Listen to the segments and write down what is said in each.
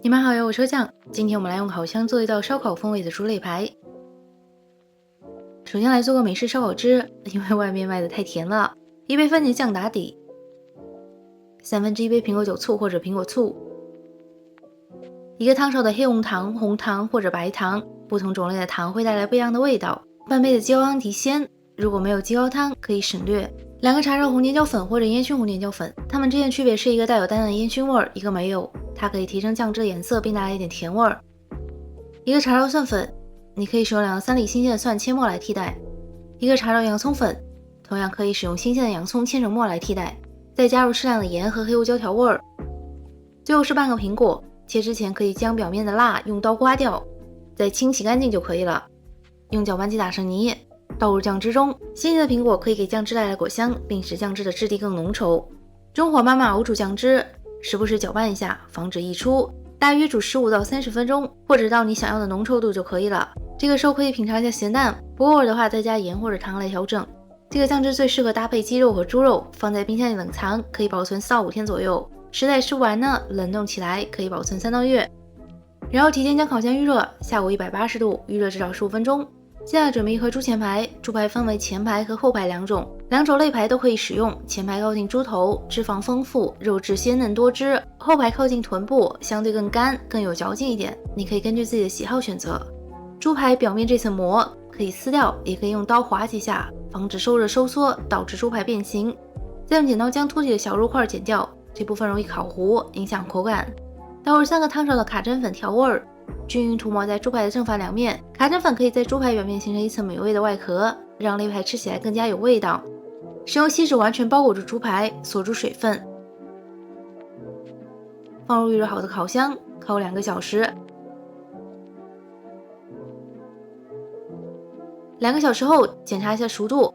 你们好呀，我车酱。今天我们来用烤箱做一道烧烤风味的猪肋排。首先来做个美式烧烤汁，因为外面卖的太甜了。1杯番茄酱打底，1/3杯苹果酒醋或者苹果醋，1个汤勺的黑红糖、红糖或者白糖，不同种类的糖会带来不一样的味道。半杯的鸡高汤提鲜，如果没有鸡高汤可以省略。2个茶勺红尖椒粉或者烟熏红尖椒粉，它们之间的区别是一个带有淡淡的烟熏味，一个没有。它可以提升酱汁的颜色，并带来一点甜味儿。1个茶勺蒜粉，你可以使用2到3粒新鲜的蒜切末来替代。1个茶勺洋葱粉，同样可以使用新鲜的洋葱切成末来替代。再加入适量的盐和黑胡椒调味儿。最后是半个苹果，切之前可以将表面的蜡用刀刮掉，再清洗干净就可以了。用搅拌机打成泥，倒入酱汁中。新鲜的苹果可以给酱汁带来果香，并使酱汁的质地更浓稠。中火慢慢熬煮酱汁，时不时搅拌一下，防止溢出。大约煮15到30分钟，或者到你想要的浓稠度就可以了。这个时候可以品尝一下咸淡，不够味的话再加盐或者糖来调整。这个酱汁最适合搭配鸡肉和猪肉，放在冰箱里冷藏，可以保存4到5天左右。实在吃不完呢，冷冻起来可以保存3到月。然后提前将烤箱预热，下锅180度，预热至少15分钟。接下来准备1盒猪前排，猪排分为前排和后排2种，2种肋排都可以使用。前排靠近猪头，脂肪丰富，肉质鲜嫩多汁；后排靠近臀部，相对更干，更有嚼劲一点。你可以根据自己的喜好选择。猪排表面这层膜可以撕掉，也可以用刀划几下，防止受热收缩导致猪排变形。再用剪刀将凸起的小肉块剪掉，这部分容易烤糊，影响口感。倒入3个汤勺的卡针粉调味儿。均匀涂抹在猪排的正反两面，卡针粉可以在猪排表面形成一层美味的外壳，让肋排吃起来更加有味道。使用锡纸完全包裹住猪排，锁住水分，放入预热好的烤箱，烤2个小时。2个小时后检查一下熟度，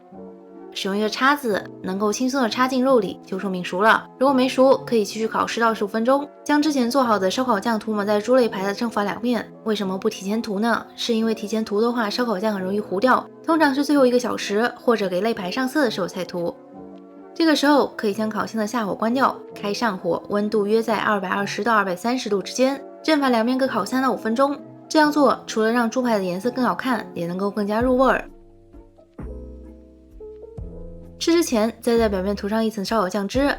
使用一个叉子能够轻松的插进肉里，就说明熟了。如果没熟，可以继续烤10到15分钟。将之前做好的烧烤酱涂抹在猪肋排的正反两面。为什么不提前涂呢？是因为提前涂的话，烧烤酱很容易糊掉，通常是最后1个小时或者给肋排上色的时候才涂。这个时候可以将烤箱的下火关掉，开上火，温度约在220到230度之间，正反两面各烤3到5分钟。这样做除了让猪排的颜色更好看，也能够更加入味儿。吃之前再在表面涂上1层烧烤酱汁，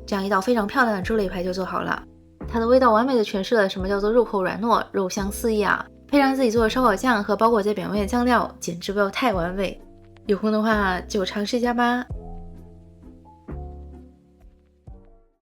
这样一道非常漂亮的猪肋排就做好了。它的味道完美的诠释了什么叫做肉厚软糯，肉香四溢啊！配上自己做的烧烤酱和包裹在表面的酱料，简直不要太完美。有空的话就尝试一下吧。